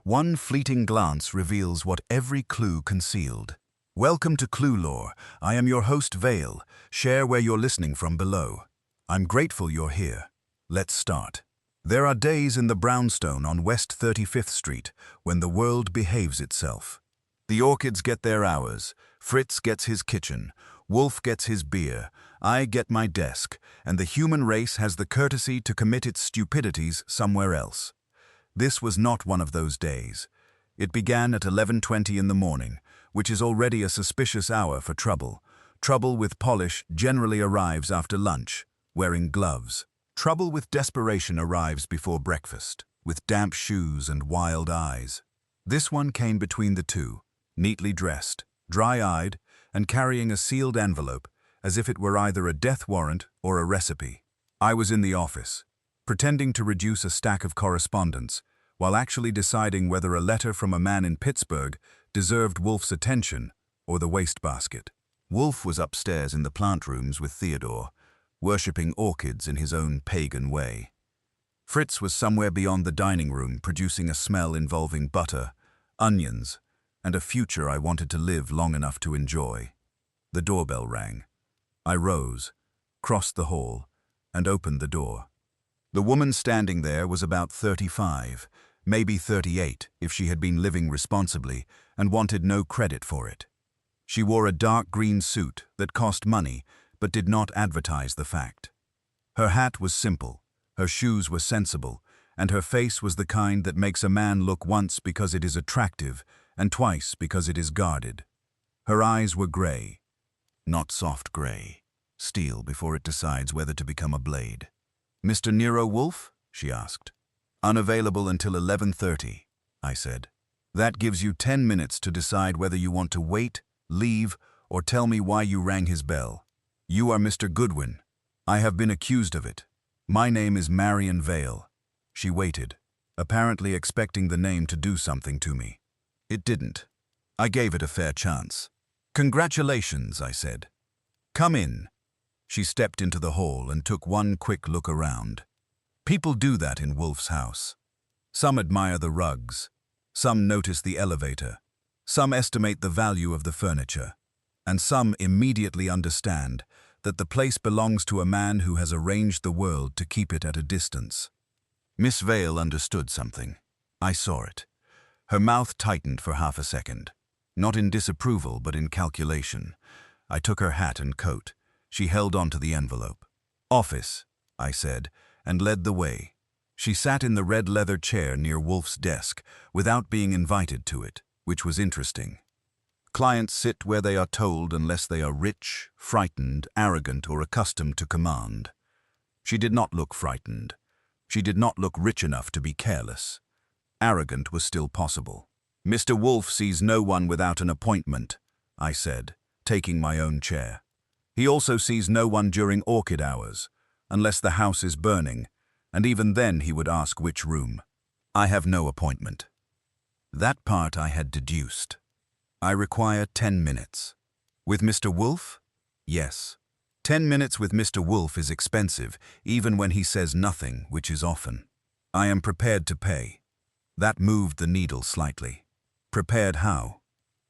One fleeting glance reveals what every clue concealed. Welcome to Clue Lore. I am your host, Vale. Share where you're listening from below. I'm grateful you're here. Let's start. There are days in the brownstone on West 35th Street when the world behaves itself. The orchids get their hours, Fritz gets his kitchen, Wolfe gets his beer, I get my desk, and the human race has the courtesy to commit its stupidities somewhere else. This was not one of those days. It began at 11:20 in the morning, which is already a suspicious hour for trouble. Trouble with polish generally arrives after lunch, wearing gloves. Trouble with desperation arrives before breakfast, with damp shoes and wild eyes. This one came between the two, neatly dressed, dry-eyed, and carrying a sealed envelope, as if it were either a death warrant or a recipe. I was in the office, pretending to reduce a stack of correspondence, while actually deciding whether a letter from a man in Pittsburgh deserved Wolfe's attention or the wastebasket. Wolfe was upstairs in the plant rooms with Theodore, worshipping orchids in his own pagan way. Fritz was somewhere beyond the dining room, producing a smell involving butter, onions, and a future I wanted to live long enough to enjoy. The doorbell rang. I rose, crossed the hall, and opened the door. The woman standing there was about 35, maybe 38 if she had been living responsibly and wanted no credit for it. She wore a dark green suit that cost money but did not advertise the fact. Her hat was simple, her shoes were sensible, and her face was the kind that makes a man look once because it is attractive and twice because it is guarded. Her eyes were gray, not soft gray, steel before it decides whether to become a blade. "Mr. Nero Wolfe?" she asked. "Unavailable until 11:30, I said. "That gives you 10 minutes to decide whether you want to wait, leave, or tell me why you rang his bell. You are Mr. Goodwin. I have been accused of it. My name is Marion Vale." She waited, apparently expecting the name to do something to me. It didn't. I gave it a fair chance. "Congratulations," I said. "Come in." She stepped into the hall and took one quick look around. People do that in Wolfe's house. Some admire the rugs. Some notice the elevator. Some estimate the value of the furniture. And some immediately understand that the place belongs to a man who has arranged the world to keep it at a distance. Miss Vale understood something. I saw it. Her mouth tightened for half a second. Not in disapproval, but in calculation. I took her hat and coat. She held onto the envelope. "Office," I said, and led the way. She sat in the red leather chair near Wolfe's desk, without being invited to it, which was interesting. Clients sit where they are told unless they are rich, frightened, arrogant, or accustomed to command. She did not look frightened. She did not look rich enough to be careless. Arrogant was still possible. "Mr. Wolfe sees no one without an appointment," I said, taking my own chair. "He also sees no one during orchid hours, unless the house is burning, and even then he would ask which room. I have no appointment." That part I had deduced. I require 10 minutes. With Mr. Wolfe? Yes. 10 minutes with Mr. Wolfe is expensive, even when he says nothing, which is often. I am prepared to pay. That moved the needle slightly. Prepared how?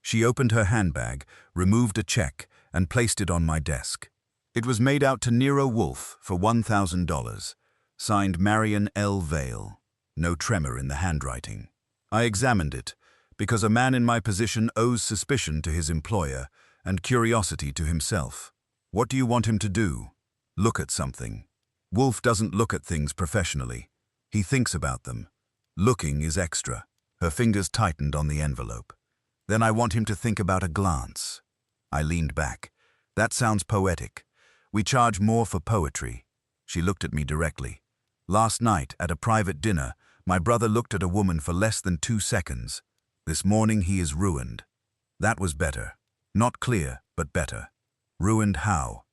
She opened her handbag, removed a check, and placed it on my desk. It was made out to Nero Wolfe for $1,000, signed Marion L. Vale. No tremor in the handwriting. I examined it, because a man in my position owes suspicion to his employer and curiosity to himself. What do you want him to do? Look at something. Wolfe doesn't look at things professionally. He thinks about them. Looking is extra. Her fingers tightened on the envelope. "Then I want him to think about a glance." I leaned back. "That sounds poetic. We charge more for poetry." She looked at me directly. "Last night, at a private dinner, my brother looked at a woman for less than 2 seconds. This morning he is ruined." That was better. Not clear, but better. Ruined how?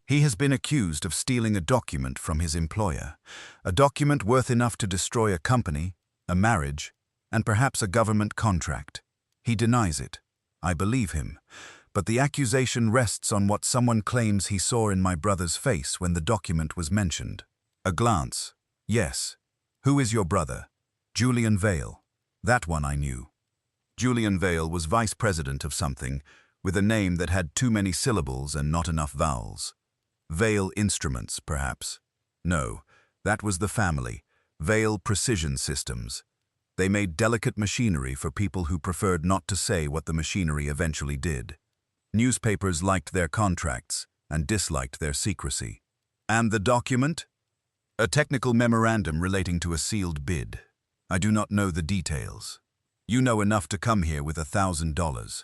He has been accused of stealing a document from his employer. A document worth enough to destroy a company, a marriage, and perhaps a government contract. He denies it. I believe him. But the accusation rests on what someone claims he saw in my brother's face when the document was mentioned. A glance. Yes. Who is your brother? Julian Vale. That one I knew. Julian Vale was vice president of something, with a name that had too many syllables and not enough vowels. Vale Instruments, perhaps. No, that was the family, Vale Precision Systems. They made delicate machinery for people who preferred not to say what the machinery eventually did. Newspapers liked their contracts and disliked their secrecy. And the document? A technical memorandum relating to a sealed bid. I do not know the details. You know enough to come here with $1,000.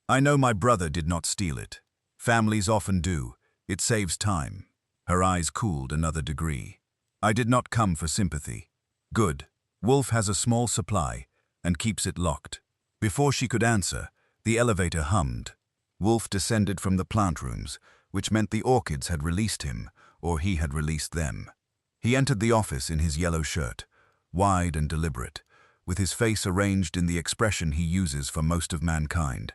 I know my brother did not steal it. Families often do. It saves time. Her eyes cooled another degree. I did not come for sympathy. Good. Wolfe has a small supply and keeps it locked. Before she could answer, the elevator hummed. Wolfe descended from the plant rooms, which meant the orchids had released him, or he had released them. He entered the office in his yellow shirt, wide and deliberate, with his face arranged in the expression he uses for most of mankind.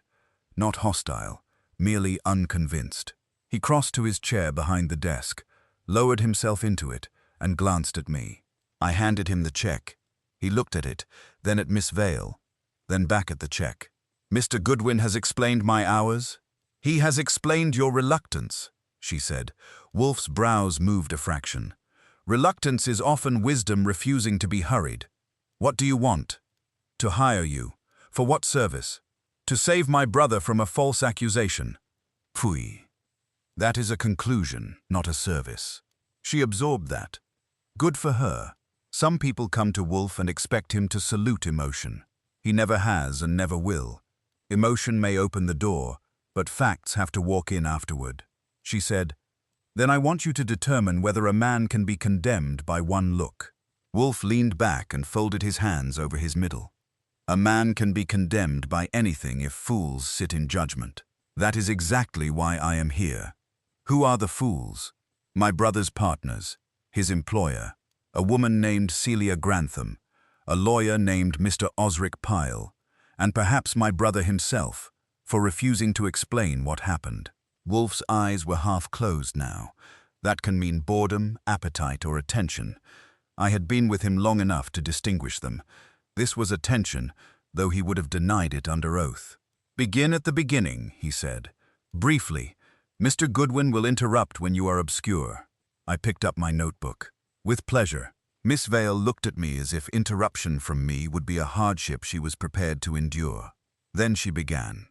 Not hostile, merely unconvinced. He crossed to his chair behind the desk, lowered himself into it, and glanced at me. I handed him the check. He looked at it, then at Miss Vale, then back at the check. Mr. Goodwin has explained my hours. He has explained your reluctance, she said. Wolfe's brows moved a fraction. Reluctance is often wisdom refusing to be hurried. What do you want? To hire you. For what service? To save my brother from a false accusation. Pfui. That is a conclusion, not a service. She absorbed that. Good for her. Some people come to Wolfe and expect him to salute emotion. He never has and never will. Emotion may open the door, but facts have to walk in afterward. She said, Then I want you to determine whether a man can be condemned by one look. Wolfe leaned back and folded his hands over his middle. A man can be condemned by anything if fools sit in judgment. That is exactly why I am here. Who are the fools? My brother's partners, his employer, a woman named Celia Grantham, a lawyer named Mr. Osric Pyle, and perhaps my brother himself, for refusing to explain what happened. Wolfe's eyes were half closed now. That can mean boredom, appetite, or attention. I had been with him long enough to distinguish them. This was attention, though he would have denied it under oath. Begin at the beginning, he said. Briefly, Mr. Goodwin will interrupt when you are obscure. I picked up my notebook. With pleasure. Miss Vale looked at me as if interruption from me would be a hardship she was prepared to endure. Then she began.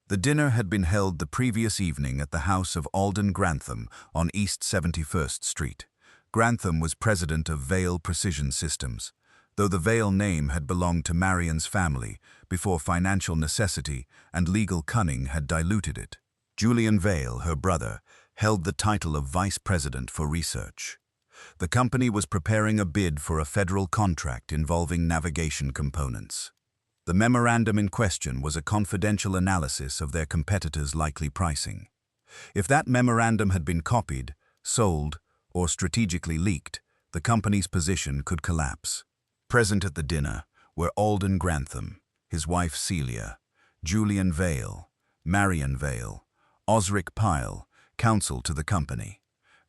The dinner had been held the previous evening at the house of Alden Grantham on East 71st Street. Grantham was president of Vale Precision Systems, though the Vale name had belonged to Marion's family before financial necessity and legal cunning had diluted it. Julian Vale, her brother, held the title of vice president for research. The company was preparing a bid for a federal contract involving navigation components. The memorandum in question was a confidential analysis of their competitors' likely pricing. If that memorandum had been copied, sold, or strategically leaked, the company's position could collapse. Present at the dinner were Alden Grantham, his wife Celia, Julian Vale, Marion Vale, Osric Pyle, counsel to the company,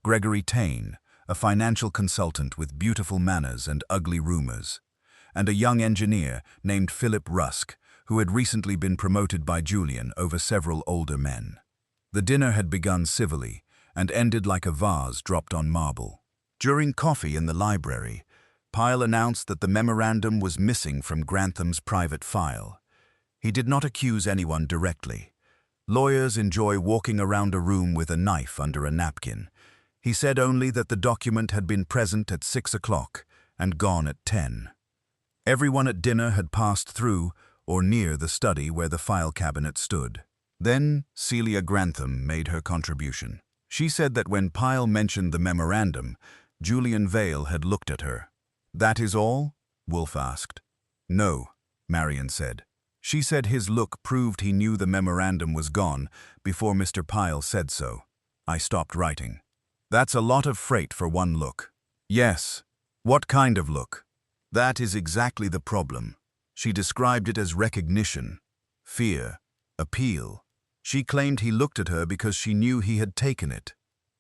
Gregory Taine, a financial consultant with beautiful manners and ugly rumors, and a young engineer named Philip Rusk, who had recently been promoted by Julian over several older men. The dinner had begun civilly and ended like a vase dropped on marble. During coffee in the library, Pyle announced that the memorandum was missing from Grantham's private file. He did not accuse anyone directly. Lawyers enjoy walking around a room with a knife under a napkin. He said only that the document had been present at 6 o'clock and gone at 10. Everyone at dinner had passed through or near the study where the file cabinet stood. Then Celia Grantham made her contribution. She said that when Pyle mentioned the memorandum, Julian Vale had looked at her. "That is all?" Wolfe asked. "No," Marion said. She said his look proved he knew the memorandum was gone before Mr. Pyle said so. I stopped writing. "That's a lot of freight for one look." "Yes. What kind of look?" "That is exactly the problem." She described it as recognition, fear, appeal. She claimed he looked at her because she knew he had taken it.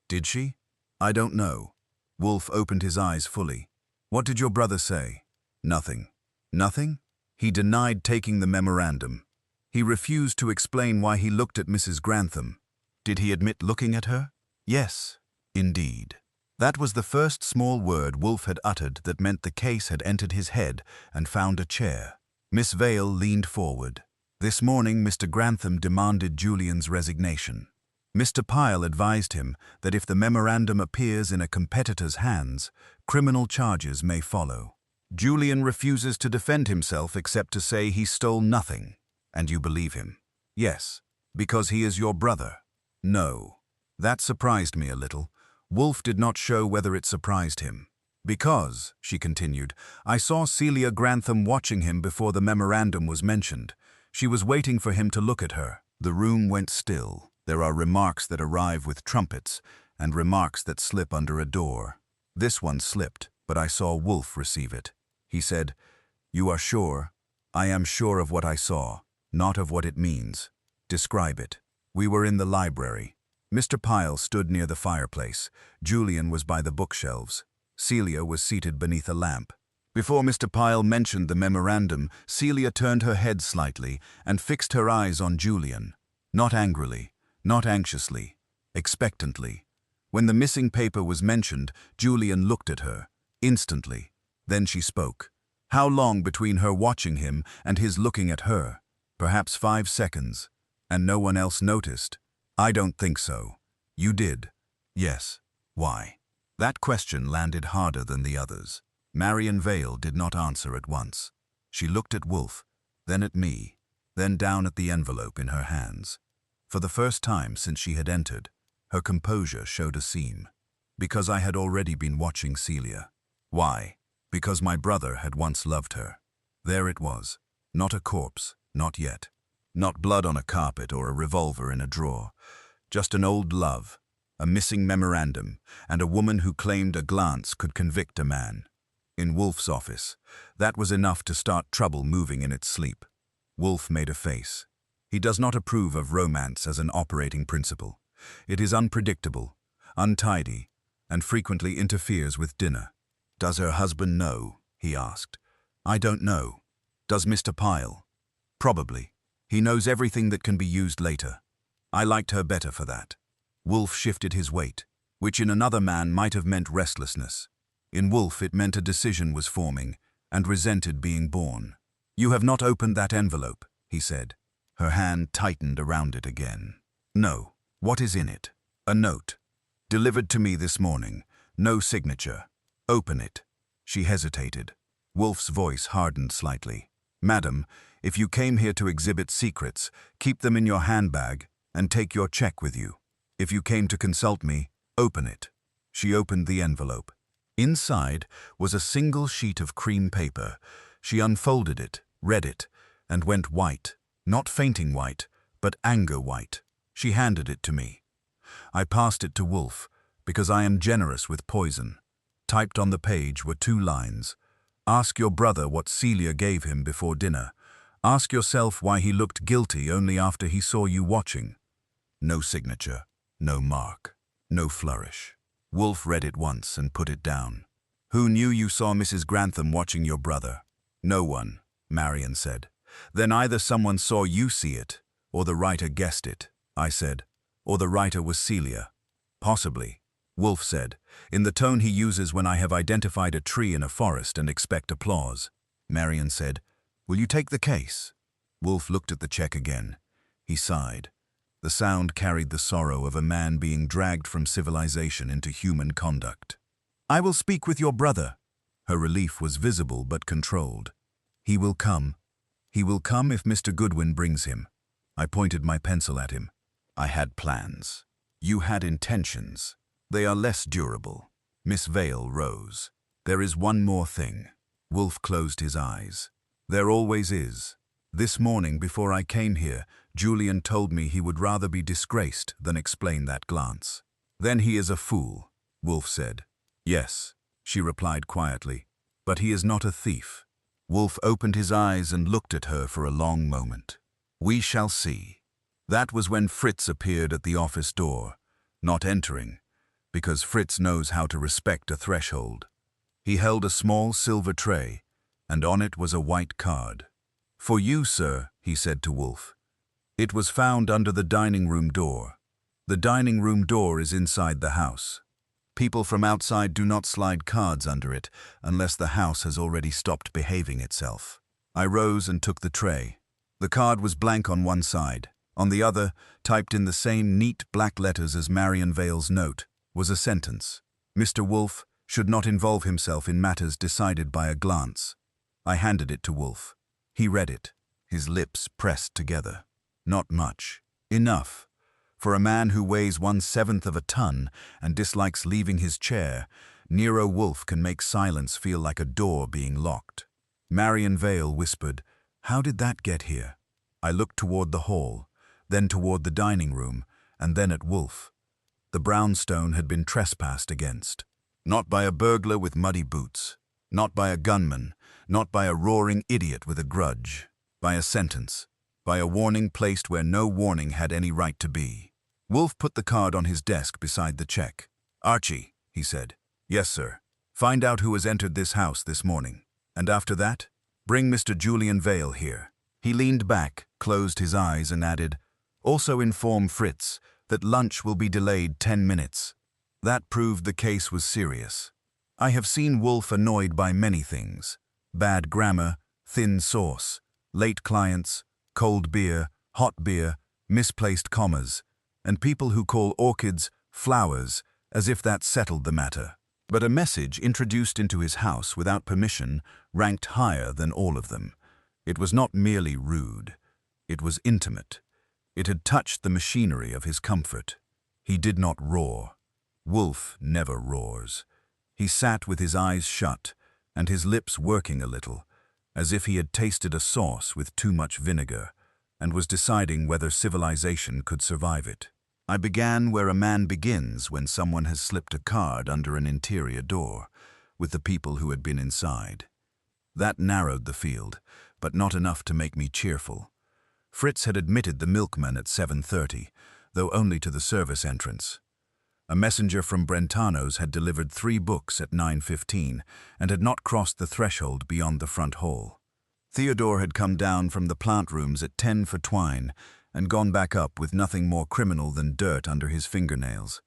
Did she? I don't know. Wolfe opened his eyes fully. "What did your brother say?" "Nothing." "Nothing?" He denied taking the memorandum. He refused to explain why he looked at Mrs. Grantham. Did he admit looking at her? Yes, indeed. That was the first small word Wolfe had uttered that meant the case had entered his head and found a chair. Miss Vale leaned forward. This morning Mr. Grantham demanded Julian's resignation. Mr. Pyle advised him that if the memorandum appears in a competitor's hands, criminal charges may follow. Julian refuses to defend himself except to say he stole nothing. And you believe him? Yes, because he is your brother. No. That surprised me a little. Wolfe did not show whether it surprised him. Because, she continued, I saw Celia Grantham watching him before the memorandum was mentioned. She was waiting for him to look at her. The room went still. There are remarks that arrive with trumpets, and remarks that slip under a door. This one slipped, but I saw Wolfe receive it. He said, "You are sure?" "I am sure of what I saw, not of what it means." "Describe it." "We were in the library. Mr. Pyle stood near the fireplace. Julian was by the bookshelves. Celia was seated beneath a lamp. Before Mr. Pyle mentioned the memorandum, Celia turned her head slightly and fixed her eyes on Julian. Not angrily, not anxiously, expectantly. When the missing paper was mentioned, Julian looked at her, instantly. Then she spoke. How long between her watching him and his looking at her? Perhaps 5 seconds. And no one else noticed? I don't think so. You did? Yes. Why? That question landed harder than the others. Marian Vale did not answer at once. She looked at Wolfe, then at me, then down at the envelope in her hands. For the first time since she had entered, her composure showed a seam. Because I had already been watching Celia. Why? Because my brother had once loved her. There it was. Not a corpse, not yet. Not blood on a carpet or a revolver in a drawer. Just an old love, a missing memorandum, and a woman who claimed a glance could convict a man. In Wolfe's office, that was enough to start trouble moving in its sleep. Wolfe made a face. He does not approve of romance as an operating principle. It is unpredictable, untidy, and frequently interferes with dinner. Does her husband know? He asked. I don't know. Does Mr. Pyle? Probably. He knows everything that can be used later. I liked her better for that. Wolfe shifted his weight, which in another man might have meant restlessness. In Wolfe it meant a decision was forming, and resented being born. You have not opened that envelope, he said. Her hand tightened around it again. No. What is in it? A note. Delivered to me this morning. No signature. Open it. She hesitated. Wolfe's voice hardened slightly. Madam, if you came here to exhibit secrets, keep them in your handbag and take your check with you. If you came to consult me, open it. She opened the envelope. Inside was a single sheet of cream paper. She unfolded it, read it, and went white. Not fainting white, but anger white. She handed it to me. I passed it to Wolfe, because I am generous with poison. Typed on the page were 2 lines. Ask your brother what Celia gave him before dinner. Ask yourself why he looked guilty only after he saw you watching. No signature, no mark, no flourish. Wolfe read it once and put it down. Who knew you saw Mrs. Grantham watching your brother? No one, Marian said. Then either someone saw you see it, or the writer guessed it, I said. Or the writer was Celia. Possibly, Wolfe said, in the tone he uses when I have identified a tree in a forest and expect applause. Marian said, will you take the case? Wolfe looked at the check again. He sighed. The sound carried the sorrow of a man being dragged from civilization into human conduct. I will speak with your brother. Her relief was visible but controlled. He will come. He will come if Mr. Goodwin brings him. I pointed my pencil at him. I had plans. You had intentions. They are less durable. Miss Vale rose. There is one more thing. Wolfe closed his eyes. There always is. This morning before I came here, Julian told me he would rather be disgraced than explain that glance. Then he is a fool, Wolfe said. Yes, she replied quietly, but he is not a thief. Wolfe opened his eyes and looked at her for a long moment. We shall see. That was when Fritz appeared at the office door, not entering, because Fritz knows how to respect a threshold. He held a small silver tray, and on it was a white card. "For you, sir," he said to Wolfe. "It was found under the dining room door. The dining room door is inside the house. People from outside do not slide cards under it unless the house has already stopped behaving itself." I rose and took the tray. The card was blank on one side. On the other, typed in the same neat black letters as Marion Vale's note, was a sentence. Mr. Wolfe should not involve himself in matters decided by a glance. I handed it to Wolfe. He read it, his lips pressed together. Not much. Enough. For a man who weighs 1/7 of a ton and dislikes leaving his chair, Nero Wolfe can make silence feel like a door being locked. Marion Vale whispered, "How did that get here?" I looked toward the hall, then toward the dining room, and then at Wolfe. The brownstone had been trespassed against. Not by a burglar with muddy boots. Not by a gunman. Not by a roaring idiot with a grudge. By a sentence. By a warning placed where no warning had any right to be. Wolfe put the card on his desk beside the check. "Archie," he said. "Yes, sir. Find out who has entered this house this morning. And after that, bring Mr. Julian Vale here." He leaned back, closed his eyes, and added, "Also inform Fritz that lunch will be delayed 10 minutes. That proved the case was serious. I have seen Wolfe annoyed by many things. Bad grammar, thin sauce, late clients, cold beer, hot beer, misplaced commas, and people who call orchids flowers as if that settled the matter. But a message introduced into his house without permission ranked higher than all of them. It was not merely rude. It was intimate. It had touched the machinery of his comfort. He did not roar. Wolfe never roars. He sat with his eyes shut and his lips working a little, as if he had tasted a sauce with too much vinegar and was deciding whether civilization could survive it. I began where a man begins when someone has slipped a card under an interior door, with the people who had been inside. That narrowed the field, but not enough to make me cheerful. Fritz had admitted the milkman at 7:30, though only to the service entrance. A messenger from Brentano's had delivered 3 books at 9:15 and had not crossed the threshold beyond the front hall. Theodore had come down from the plant rooms at 10 for twine and gone back up with nothing more criminal than dirt under his fingernails.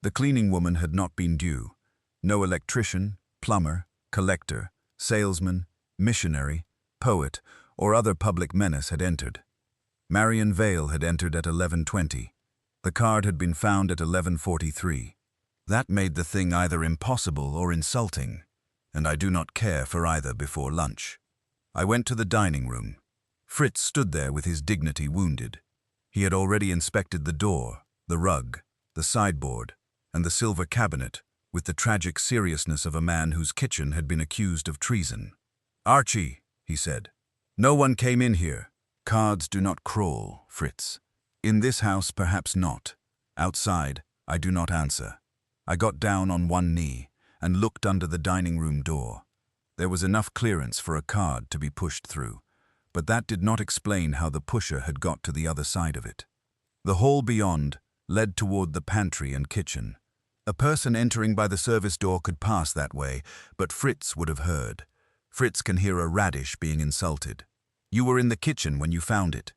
The cleaning woman had not been due. No electrician, plumber, collector, salesman, missionary, poet, or other public menace had entered. Marion Vale had entered at 11:20. The card had been found at 11:43. That made the thing either impossible or insulting, and I do not care for either before lunch. I went to the dining room. Fritz stood there with his dignity wounded. He had already inspected the door, the rug, the sideboard, and the silver cabinet with the tragic seriousness of a man whose kitchen had been accused of treason. "Archie," he said, "no one came in here. Cards do not crawl, Fritz. In this house, perhaps not. Outside, I do not answer." I got down on one knee and looked under the dining room door. There was enough clearance for a card to be pushed through, but that did not explain how the pusher had got to the other side of it. The hall beyond led toward the pantry and kitchen. A person entering by the service door could pass that way, but Fritz would have heard. Fritz can hear a radish being insulted. "You were in the kitchen when you found it?"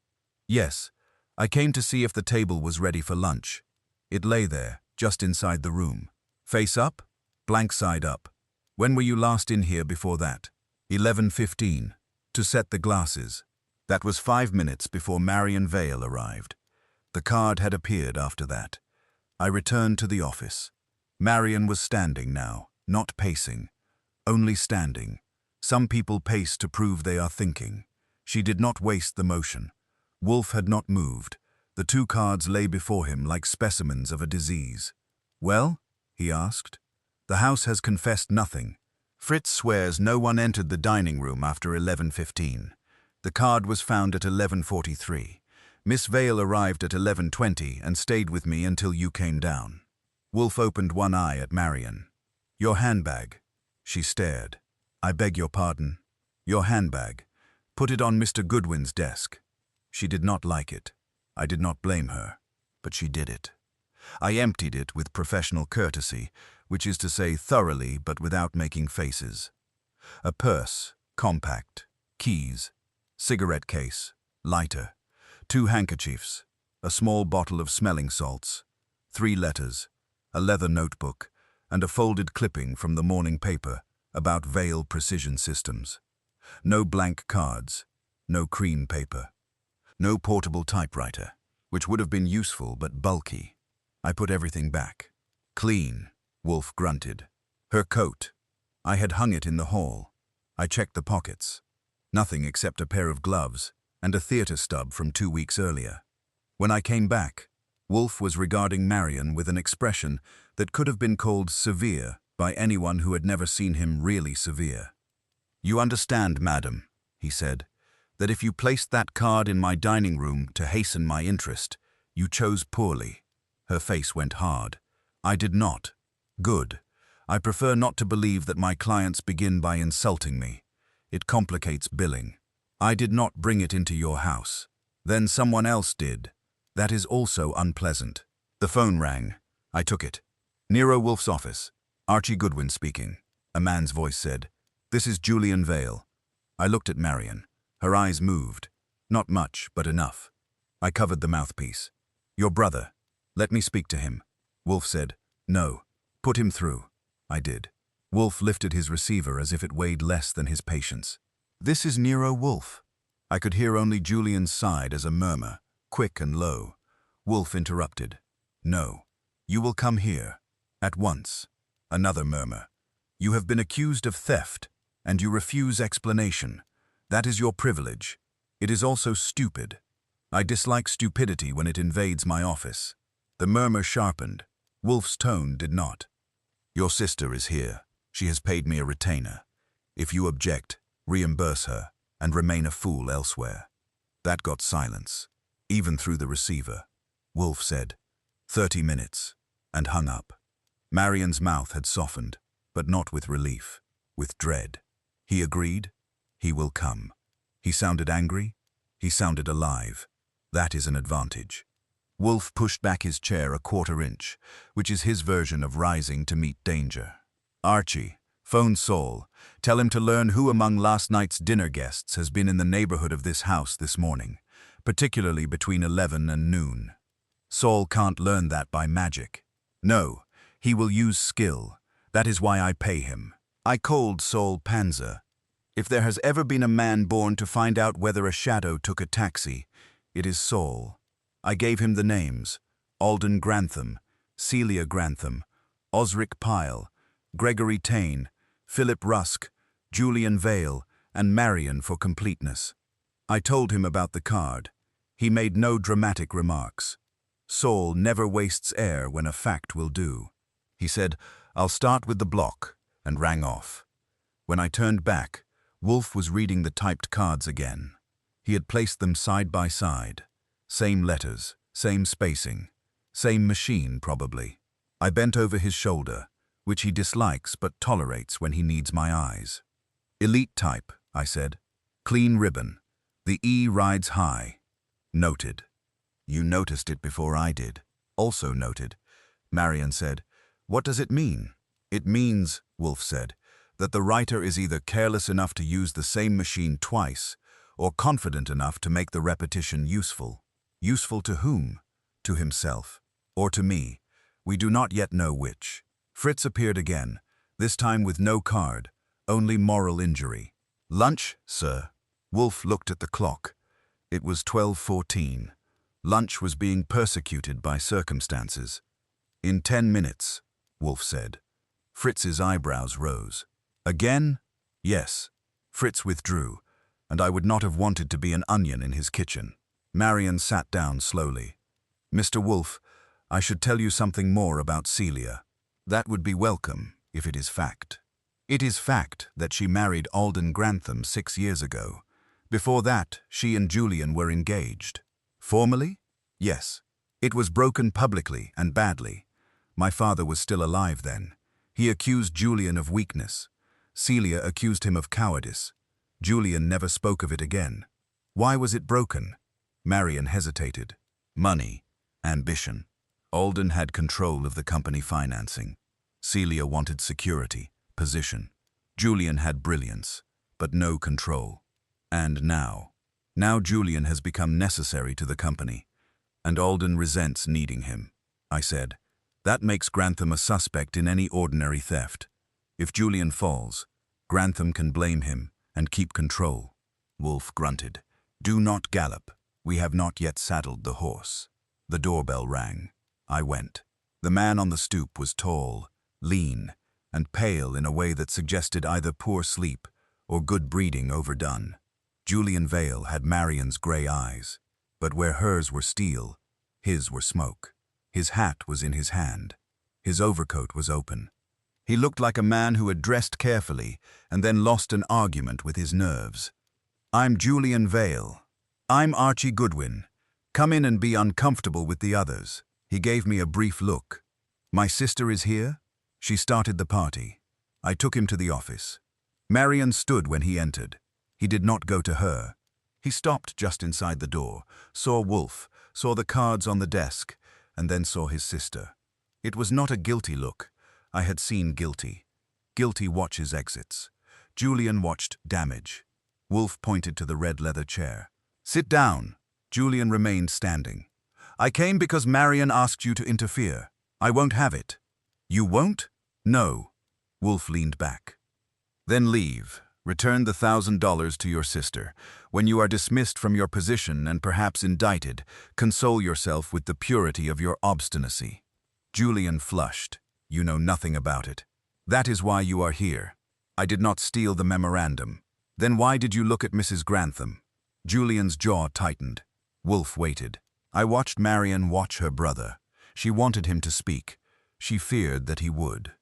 "Yes. I came to see if the table was ready for lunch. It lay there, just inside the room. Face up? Blank side up. When were you last in here before that?" 11:15. To set the glasses. That was 5 minutes before Marion Vale arrived. The card had appeared after that. I returned to the office. Marion was standing now, not pacing. Only standing. Some people pace to prove they are thinking. She did not waste the motion. Wolfe had not moved. The 2 cards lay before him like specimens of a disease. "Well?" he asked. "The house has confessed nothing. Fritz swears no one entered the dining room after 11:15. The card was found at 11:43. Miss Vale arrived at 11:20 and stayed with me until you came down." Wolfe opened one eye at Marion. "Your handbag." She stared. "I beg your pardon." "Your handbag. Put it on Mr. Goodwin's desk." She did not like it. I did not blame her, but she did it. I emptied it with professional courtesy, which is to say thoroughly but without making faces. A purse, compact, keys, cigarette case, lighter, 2 handkerchiefs, a small bottle of smelling salts, 3 letters, a leather notebook, and a folded clipping from the morning paper about Vale Precision Systems. No blank cards, no cream paper, no portable typewriter, which would have been useful but bulky. I put everything back. Clean, Wolfe grunted. Her coat. I had hung it in the hall. I checked the pockets. Nothing except a pair of gloves and a theater stub from 2 weeks earlier. When I came back, Wolfe was regarding Marion with an expression that could have been called severe by anyone who had never seen him really severe. "You understand, madam," he said, "that if you placed that card in my dining room to hasten my interest, you chose poorly." Her face went hard. "I did not." "Good. I prefer not to believe that my clients begin by insulting me. It complicates billing. I did not bring it into your house. Then someone else did. That is also unpleasant." The phone rang. I took it. "Nero Wolfe's office. Archie Goodwin speaking." A man's voice said, "This is Julian Vale." I looked at Marion. Her eyes moved. Not much, but enough. I covered the mouthpiece. "Your brother. Let me speak to him." Wolfe said, "No. Put him through." I did. Wolfe lifted his receiver as if it weighed less than his patience. "This is Nero Wolfe." I could hear only Julian's side as a murmur, quick and low. Wolfe interrupted. "No. You will come here. At once." Another murmur. "You have been accused of theft, and you refuse explanation. That is your privilege. It is also stupid. I dislike stupidity when it invades my office." The murmur sharpened. Wolfe's tone did not. "Your sister is here. She has paid me a retainer. If you object, reimburse her, and remain a fool elsewhere." That got silence, even through the receiver. Wolfe said, 30 minutes, and hung up. Marion's mouth had softened, but not with relief, with dread. He agreed. He will come. He sounded angry. He sounded alive. That is an advantage. Wolfe pushed back his chair a 1/4 inch, which is his version of rising to meet danger. "Archie, phone Saul. Tell him to learn who among last night's dinner guests has been in the neighborhood of this house this morning, particularly between 11 and noon. Saul can't learn that by magic. No, he will use skill. That is why I pay him. I called Saul Panzer. If there has ever been a man born to find out whether a shadow took a taxi, it is Saul. I gave him the names: Alden Grantham, Celia Grantham, Osric Pyle, Gregory Taine, Philip Rusk, Julian Vale, and Marion for completeness. I told him about the card. He made no dramatic remarks. Saul never wastes air when a fact will do. He said, "I'll start with the block," and rang off. When I turned back, Wolfe was reading the typed cards again. He had placed them side by side. Same letters, same spacing, same machine probably. I bent over his shoulder, which he dislikes but tolerates when he needs my eyes. "Elite type," I said. "Clean ribbon. The E rides high." "Noted." "You noticed it before I did." "Also noted." Marion said, "What does it mean?" "It means," Wolfe said, "that the writer is either careless enough to use the same machine twice, or confident enough to make the repetition useful." Useful to whom? To himself. Or to me. We do not yet know which. Fritz appeared again, this time with no card, only moral injury. "Lunch, sir." Wolfe looked at the clock. It was 12:14. Lunch was being persecuted by circumstances. "In 10 minutes, Wolfe said. Fritz's eyebrows rose. "Again?" "Yes." Fritz withdrew, and I would not have wanted to be an onion in his kitchen. Marion sat down slowly. "Mr. Wolfe, I should tell you something more about Celia. That would be welcome, if it is fact. It is fact that she married Alden Grantham 6 years ago. Before that, she and Julian were engaged. Formally? Yes. It was broken publicly and badly. My father was still alive then. He accused Julian of weakness. Celia accused him of cowardice. Julian never spoke of it again. Why was it broken?" Marion hesitated. "Money. Ambition. Alden had control of the company financing. Celia wanted security, position. Julian had brilliance, but no control. And now, Now Julian has become necessary to the company, and Alden resents needing him. I said, that makes Grantham a suspect in any ordinary theft. If Julian falls, Grantham can blame him and keep control. Wolfe grunted. Do not gallop. We have not yet saddled the horse. The doorbell rang. I went. The man on the stoop was tall, lean, and pale in a way that suggested either poor sleep or good breeding overdone. Julian Vale had Marian's grey eyes, but where hers were steel, his were smoke. His hat was in his hand. His overcoat was open. He looked like a man who had dressed carefully and then lost an argument with his nerves. I'm Julian Vale. I'm Archie Goodwin. Come in and be uncomfortable with the others. He gave me a brief look. My sister is here? She started the party. I took him to the office. Marian stood when he entered. He did not go to her. He stopped just inside the door, saw Wolfe, saw the cards on the desk, and then saw his sister. It was not a guilty look. I had seen guilty. Guilty watches exits. Julian watched damage. Wolfe pointed to the red leather chair. Sit down. Julian remained standing. I came because Marian asked you to interfere. I won't have it. You won't? No. Wolfe leaned back. Then leave. Return the $1,000 to your sister. When you are dismissed from your position and perhaps indicted, console yourself with the purity of your obstinacy. Julian flushed. You know nothing about it. That is why you are here. I did not steal the memorandum. Then why did you look at Mrs. Grantham? Julian's jaw tightened. Wolfe waited. I watched Marian watch her brother. She wanted him to speak. She feared that he would.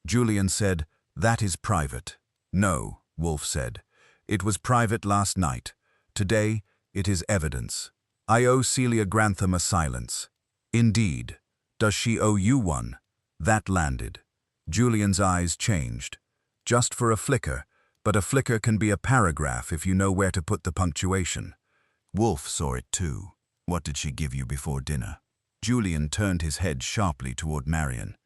Julian said, that is private. No, Wolfe said. It was private last night. Today, it is evidence. I owe Celia Grantham a silence. Indeed. Does she owe you one? That landed. Julian's eyes changed. Just for a flicker, but a flicker can be a paragraph if you know where to put the punctuation. Wolfe saw it too. What did she give you before dinner? Julian turned his head sharply toward Marian.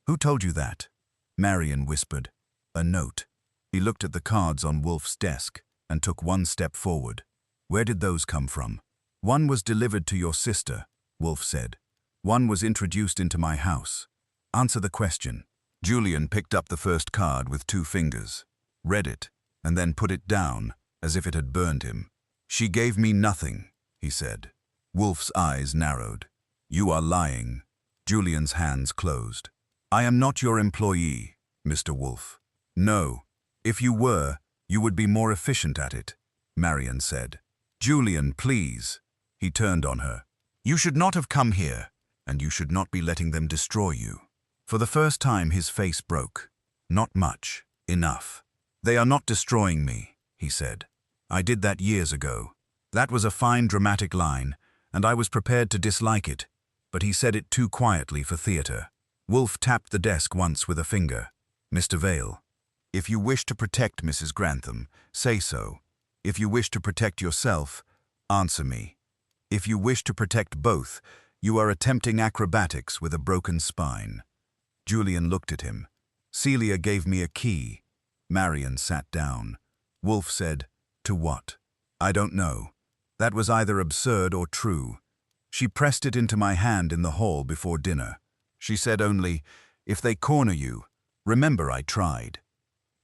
Who told you that? Marian whispered. A note. He looked at the cards on Wolfe's desk and took one step forward. Where did those come from? One was delivered to your sister, Wolfe said. One was introduced into my house. Answer the question. Julian picked up the first card with 2 fingers, read it, and then put it down as if it had burned him. She gave me nothing, he said. Wolfe's eyes narrowed. You are lying. Julian's hands closed. I am not your employee, Mr. Wolfe. No. If you were, you would be more efficient at it, Marian said. Julian, please. He turned on her. You should not have come here, and you should not be letting them destroy you. For the first time his face broke. Not much. Enough. They are not destroying me, he said. I did that years ago. That was a fine dramatic line, and I was prepared to dislike it, but he said it too quietly for theatre. Wolfe tapped the desk once with a finger. Mr. Vale, if you wish to protect Mrs. Grantham, say so. If you wish to protect yourself, answer me. If you wish to protect both, you are attempting acrobatics with a broken spine. Julian looked at him. Celia gave me a key. Marian sat down. Wolfe said, to what? I don't know. That was either absurd or true. She pressed it into my hand in the hall before dinner. She said only, if they corner you, remember I tried.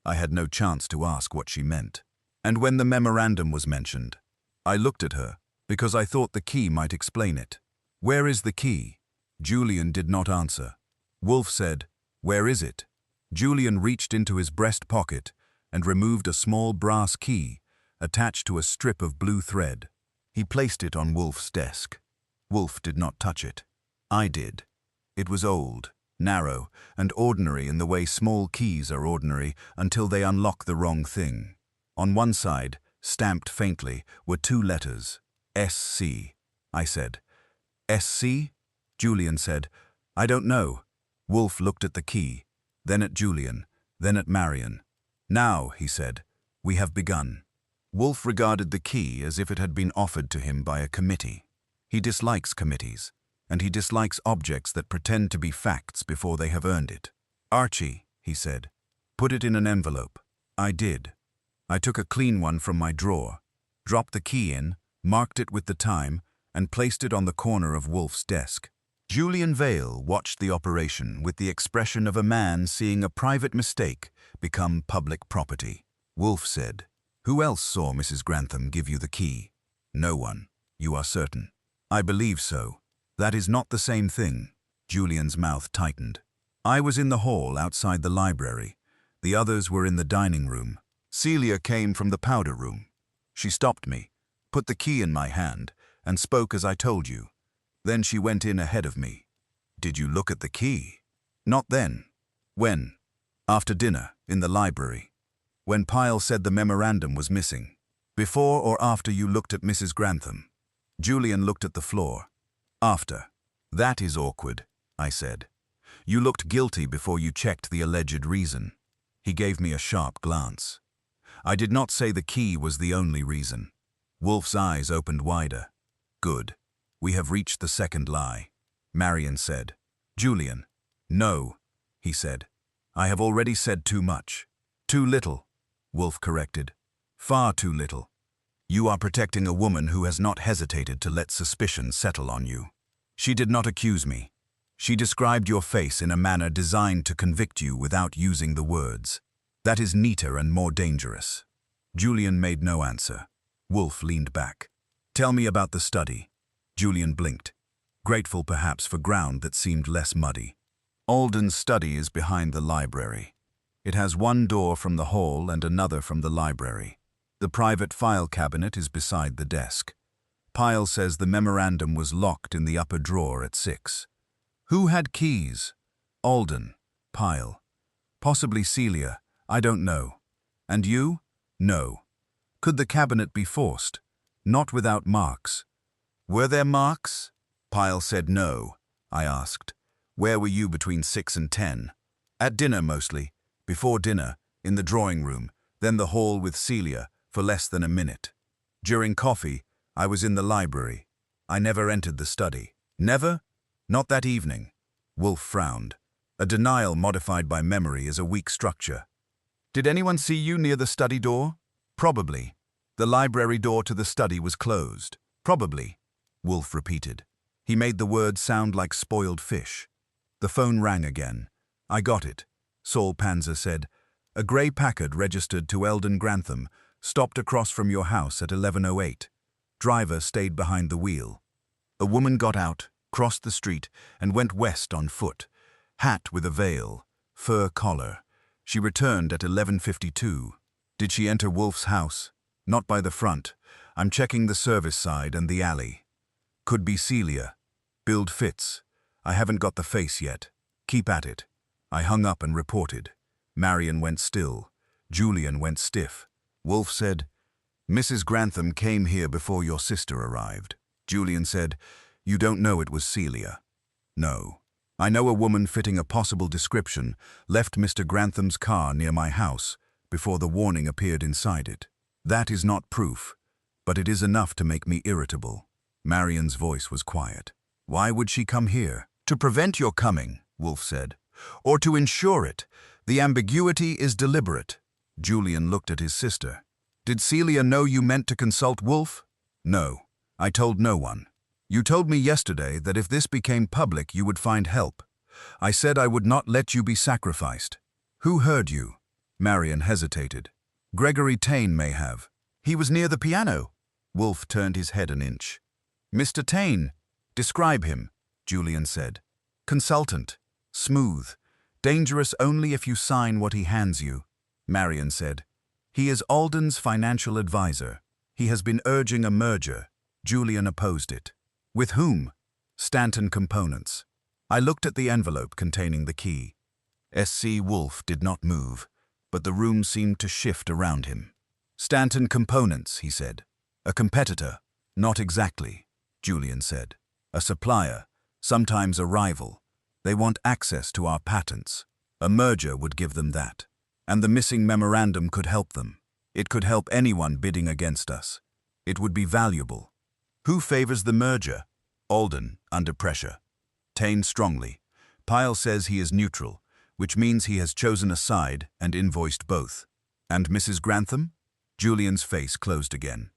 I had no chance to ask what she meant. And when the memorandum was mentioned, I looked at her because I thought the key might explain it. Where is the key? Julian did not answer. Wolfe said, where is it? Julian reached into his breast pocket and removed a small brass key attached to a strip of blue thread. He placed it on Wolfe's desk. Wolfe did not touch it. I did. It was old, narrow, and ordinary in the way small keys are ordinary until they unlock the wrong thing. On one side, stamped faintly, were 2 letters, S.C. I said, S.C.? Julian said, I don't know. Wolfe looked at the key, then at Julian, then at Marian. Now, he said, we have begun. Wolfe regarded the key as if it had been offered to him by a committee. He dislikes committees, and he dislikes objects that pretend to be facts before they have earned it. Archie, he said, put it in an envelope. I did. I took a clean one from my drawer, dropped the key in, marked it with the time, and placed it on the corner of Wolfe's desk. Julian Vale watched the operation with the expression of a man seeing a private mistake become public property. Wolfe said, "Who else saw Mrs. Grantham give you the key?" "No one. You are certain?" "I believe so." "That is not the same thing." Julian's mouth tightened. "I was in the hall outside the library. The others were in the dining room. Celia came from the powder room. She stopped me, put the key in my hand, and spoke as I told you. Then she went in ahead of me." "Did you look at the key?" "Not then." "When?" "After dinner, in the library. When Pyle said the memorandum was missing." "Before or after you looked at Mrs. Grantham?" Julian looked at the floor. "After." "That is awkward," I said. "You looked guilty before you checked the alleged reason." He gave me a sharp glance. "I did not say the key was the only reason." Wolfe's eyes opened wider. "Good. We have reached the second lie," Marion said. "Julian." "No," he said. "I have already said too much." "Too little," Wolfe corrected. "Far too little. You are protecting a woman who has not hesitated to let suspicion settle on you. She did not accuse me. She described your face in a manner designed to convict you without using the words. That is neater and more dangerous." Julian made no answer. Wolfe leaned back. "Tell me about the study." Julian blinked, grateful perhaps for ground that seemed less muddy. "Alden's study is behind the library. It has one door from the hall and another from the library. The private file cabinet is beside the desk. Pyle says the memorandum was locked in the upper drawer at 6. Who had keys? Alden. Pyle. Possibly Celia. I don't know. And you? No. Could the cabinet be forced? Not without marks. Were there marks? Pyle said no. I asked, "Where were you between 6 and 10? "At dinner mostly. Before dinner, in the drawing room, then the hall with Celia, for less than a minute. During coffee, I was in the library. I never entered the study." "Never?" "Not that evening." Wolfe frowned. A denial modified by memory is a weak structure. "Did anyone see you near the study door?" "Probably. The library door to the study was closed." "Probably," Wolfe repeated. He made the words sound like spoiled fish. The phone rang again. "I got it," Saul Panzer said. "A grey Packard registered to Eldon Grantham, stopped across from your house at 11:08. Driver stayed behind the wheel. A woman got out, crossed the street, and went west on foot. Hat with a veil, fur collar. She returned at 11:52. Did she enter Wolfe's house? Not by the front. I'm checking the service side and the alley. Could be Celia. Build fits. I haven't got the face yet. Keep at it." I hung up and reported. Marion went still. Julian went stiff. Wolfe said, "Mrs. Grantham came here before your sister arrived." Julian said, "You don't know it was Celia?" "No. I know a woman fitting a possible description left Mr. Grantham's car near my house before the warning appeared inside it. That is not proof, but it is enough to make me irritable." Marion's voice was quiet. "Why would she come here?" "To prevent your coming," Wolfe said. "Or to ensure it. The ambiguity is deliberate." Julian looked at his sister. "Did Celia know you meant to consult Wolfe?" "No. I told no one. You told me yesterday that if this became public you would find help. I said I would not let you be sacrificed." "Who heard you?" Marion hesitated. "Gregory Taine may have. He was near the piano." Wolfe turned his head an inch. "Mr. Taine. Describe him," Julian said. "Consultant. Smooth. Dangerous only if you sign what he hands you." Marion said, "He is Alden's financial advisor. He has been urging a merger." Julian opposed it. "With whom?" "Stanton Components." I looked at the envelope containing the key. S.C. Wolfe did not move, but the room seemed to shift around him. "Stanton Components," he said. "A competitor?" "Not exactly," Julian said. "A supplier, sometimes a rival. They want access to our patents. A merger would give them that. And the missing memorandum could help them. It could help anyone bidding against us. It would be valuable." "Who favors the merger?" "Alden, under pressure. Taine strongly. Pyle says he is neutral, which means he has chosen a side and invoiced both." "And Mrs. Grantham?" Julian's face closed again.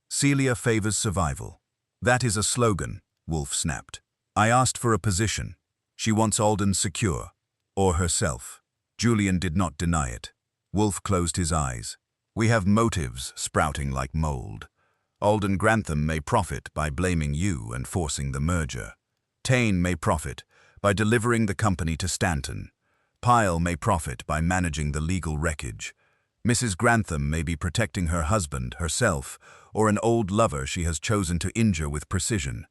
Celia favors survival. That is a slogan, Wolfe snapped. I asked for a position. She wants Alden secure. Or herself. Julian did not deny it. Wolfe closed his eyes. We have motives sprouting like mold. Alden Grantham may profit by blaming you and forcing the merger. Tane may profit by delivering the company to Stanton. Pyle may profit by managing the legal wreckage. Mrs. Grantham may be protecting her husband, herself, or an old lover she has chosen to injure with precision.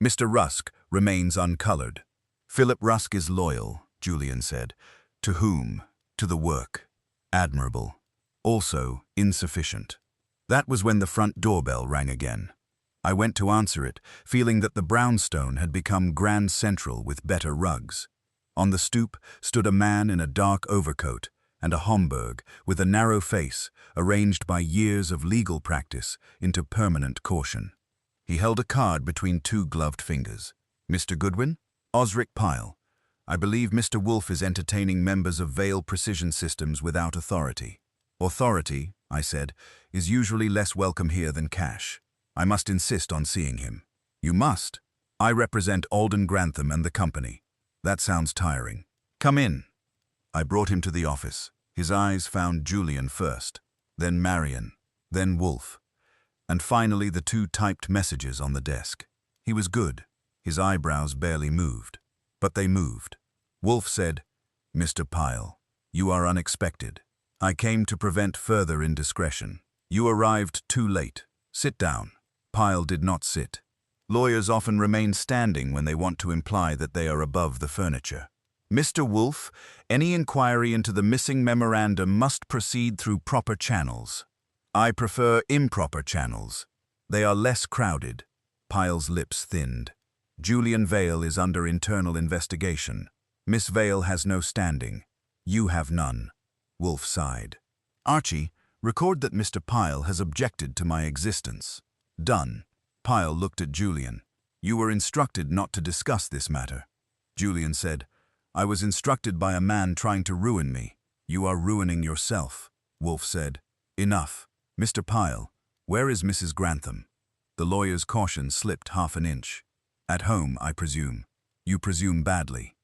Mr. Rusk remains uncolored. Philip Rusk is loyal, Julian said. To whom? To the work. Admirable. Also insufficient. That was when the front doorbell rang again. I went to answer it, feeling that the brownstone had become Grand Central with better rugs. On the stoop stood a man in a dark overcoat and a Homburg with a narrow face arranged by years of legal practice into permanent caution. He held a card between two gloved fingers. Mr. Goodwin? Osric Pyle. I believe Mr. Wolfe is entertaining members of Vale Precision Systems without authority. Authority, I said, is usually less welcome here than cash. I must insist on seeing him. You must. I represent Alden Grantham and the company. That sounds tiring. Come in. I brought him to the office. His eyes found Julian first, then Marion, then Wolfe, and finally the two typed messages on the desk. He was good. His eyebrows barely moved. But they moved. Wolfe said, Mr. Pyle, you are unexpected. I came to prevent further indiscretion. You arrived too late. Sit down. Pyle did not sit. Lawyers often remain standing when they want to imply that they are above the furniture. Mr. Wolfe, any inquiry into the missing memorandum must proceed through proper channels. I prefer improper channels. They are less crowded. Pyle's lips thinned. Julian Vale is under internal investigation. Miss Vale has no standing. You have none. Wolfe sighed. Archie, record that Mr. Pyle has objected to my existence. Done. Pyle looked at Julian. You were instructed not to discuss this matter. Julian said, I was instructed by a man trying to ruin me. You are ruining yourself. Wolfe said, Enough. Mr. Pyle, where is Mrs. Grantham? The lawyer's caution slipped half an inch. At home, I presume. You presume badly.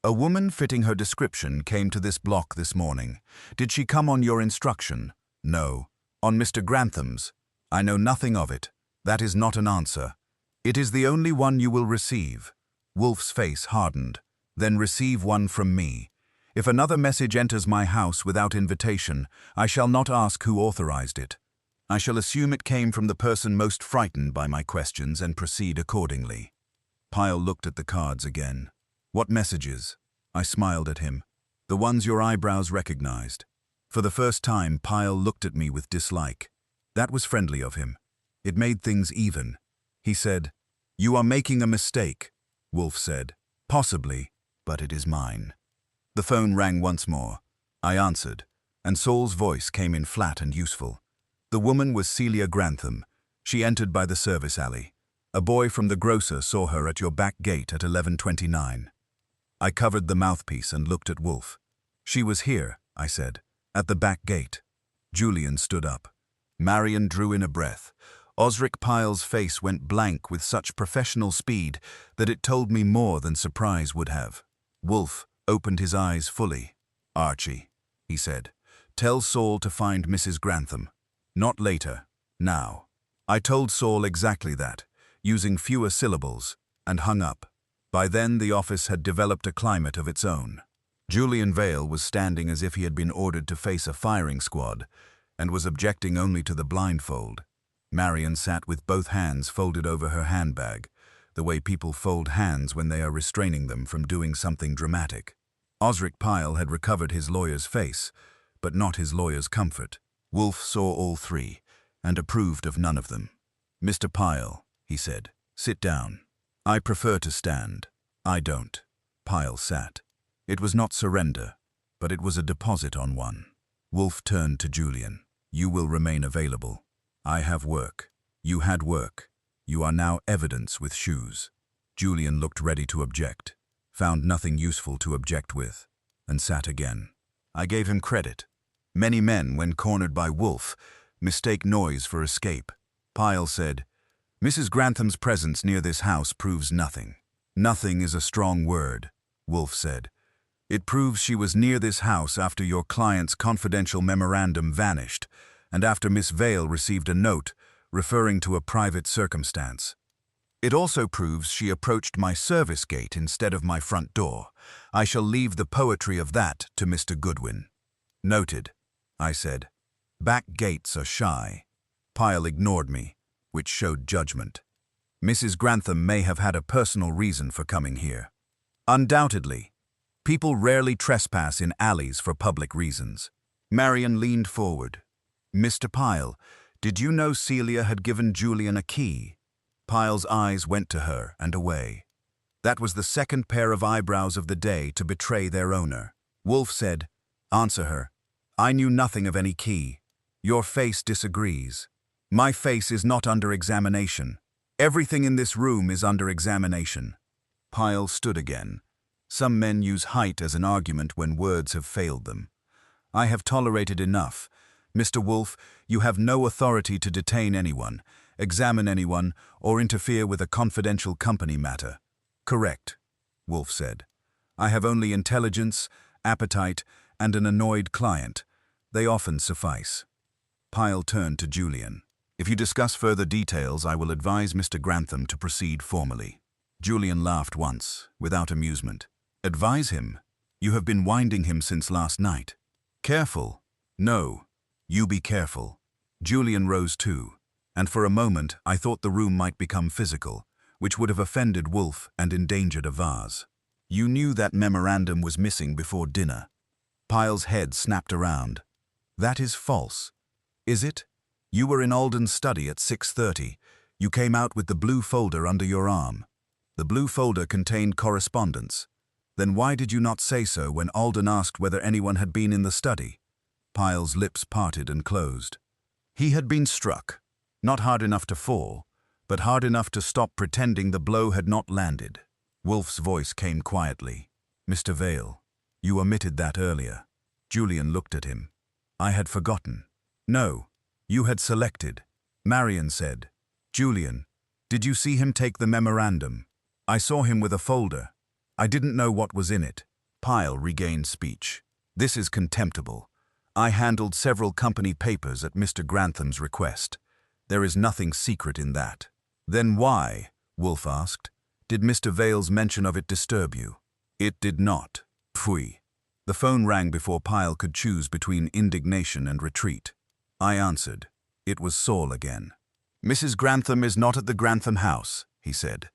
A woman fitting her description came to this block this morning. Did she come on your instruction? No. On Mr. Grantham's? I know nothing of it. That is not an answer. It is the only one you will receive. Wolfe's face hardened. Then receive one from me. If another message enters my house without invitation, I shall not ask who authorized it. I shall assume it came from the person most frightened by my questions and proceed accordingly. Pyle looked at the cards again. What messages? I smiled at him. The ones your eyebrows recognized. For the first time, Pyle looked at me with dislike. That was friendly of him. It made things even. He said, You are making a mistake. Wolfe said, Possibly, but it is mine. The phone rang once more. I answered, and Saul's voice came in flat and useful. The woman was Celia Grantham. She entered by the service alley. A boy from the grocer saw her at your back gate at 11:29. I covered the mouthpiece and looked at Wolfe. She was here, I said, at the back gate. Julian stood up. Marion drew in a breath. Osric Pyle's face went blank with such professional speed that it told me more than surprise would have. Wolfe opened his eyes fully. Archie, he said, tell Saul to find Mrs. Grantham. Not later, now. I told Saul exactly that, using fewer syllables, and hung up. By then the office had developed a climate of its own. Julian Vale was standing as if he had been ordered to face a firing squad, and was objecting only to the blindfold. Marion sat with both hands folded over her handbag, the way people fold hands when they are restraining them from doing something dramatic. Osric Pyle had recovered his lawyer's face, but not his lawyer's comfort. Wolfe saw all three, and approved of none of them. Mr. Pyle, he said, sit down. I prefer to stand. I don't. Pyle sat. It was not surrender, but it was a deposit on one. Wolfe turned to Julian. You will remain available. I have work. You had work. You are now evidence with shoes. Julian looked ready to object, found nothing useful to object with, and sat again. I gave him credit. Many men, when cornered by Wolfe, mistake noise for escape. Pyle said, "Mrs. Grantham's presence near this house proves nothing." "Nothing is a strong word," Wolfe said. "It proves she was near this house after your client's confidential memorandum vanished and after Miss Vale received a note referring to a private circumstance. It also proves she approached my service gate instead of my front door. I shall leave the poetry of that to Mr. Goodwin." "Noted," I said. "Back gates are shy." Pyle ignored me, which showed judgment. "Mrs. Grantham may have had a personal reason for coming here." "Undoubtedly. People rarely trespass in alleys for public reasons." Marion leaned forward. "Mr. Pyle, did you know Celia had given Julian a key?" Pyle's eyes went to her and away. That was the second pair of eyebrows of the day to betray their owner. Wolfe said, "Answer her." "I knew nothing of any key. Your face disagrees." "My face is not under examination. Everything in this room is under examination." Pyle stood again. Some men use height as an argument when words have failed them. "I have tolerated enough. Mr. Wolfe, you have no authority to detain anyone, examine anyone, or interfere with a confidential company matter." "Correct," Wolfe said. "I have only intelligence, appetite, and an annoyed client. They often suffice." Pyle turned to Julian. "If you discuss further details, I will advise Mr. Grantham to proceed formally." Julian laughed once, without amusement. "Advise him? You have been winding him since last night." "Careful." "No, you be careful." Julian rose too, and for a moment I thought the room might become physical, which would have offended Wolfe and endangered a vase. "You knew that memorandum was missing before dinner." Pyle's head snapped around. "That is false." "Is it? You were in Alden's study at 6:30. You came out with the blue folder under your arm. The blue folder contained correspondence. Then why did you not say so when Alden asked whether anyone had been in the study?" Pyle's lips parted and closed. He had been struck, not hard enough to fall, but hard enough to stop pretending the blow had not landed. Wolfe's voice came quietly. "Mr. Vale, you omitted that earlier." Julian looked at him. "I had forgotten." "No, you had selected." Marion said, "Julian, did you see him take the memorandum?" "I saw him with a folder. I didn't know what was in it." Pyle regained speech. "This is contemptible. I handled several company papers at Mr. Grantham's request. There is nothing secret in that." "Then why," Wolfe asked, "did Mr. Vale's mention of it disturb you?" "It did not." "Pfui." The phone rang before Pyle could choose between indignation and retreat. I answered. It was Saul again. "Mrs. Grantham is not at the Grantham house," he said.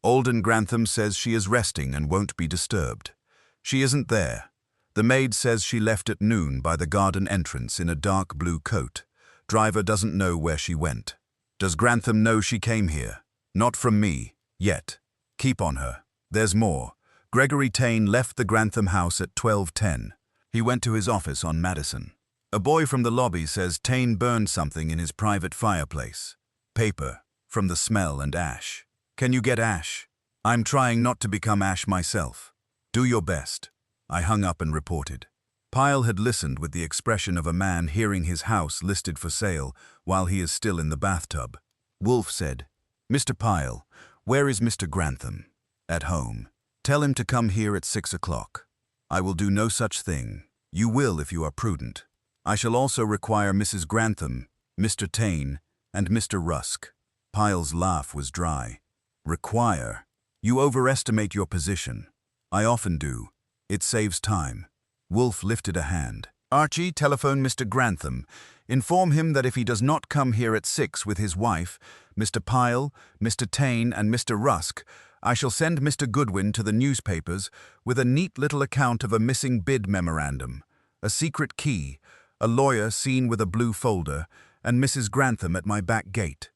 "Alden Grantham says she is resting and won't be disturbed. She isn't there. The maid says she left at noon by the garden entrance in a dark blue coat. Driver doesn't know where she went." "Does Grantham know she came here?" "Not from me, yet. Keep on her. There's more. Gregory Taine left the Grantham house at 12:10. He went to his office on Madison. A boy from the lobby says Taine burned something in his private fireplace. Paper, from the smell and ash. Can you get ash? I'm trying not to become ash myself. Do your best." I hung up and reported. Pyle had listened with the expression of a man hearing his house listed for sale while he is still in the bathtub. Wolfe said, "Mr. Pyle, where is Mr. Grantham?" "At home. Tell him to come here at 6 o'clock. "I will do no such thing. You will if you are prudent. I shall also require Mrs. Grantham, Mr. Taine, and Mr. Rusk." Pyle's laugh was dry. "Require? You overestimate your position." "I often do. It saves time." Wolfe lifted a hand. "Archie, telephone Mr. Grantham. Inform him that if he does not come here at 6 with his wife, Mr. Pyle, Mr. Taine, and Mr. Rusk, I shall send Mr. Goodwin to the newspapers with a neat little account of a missing bid memorandum, a secret key, a lawyer seen with a blue folder, and Mrs. Grantham at my back gate."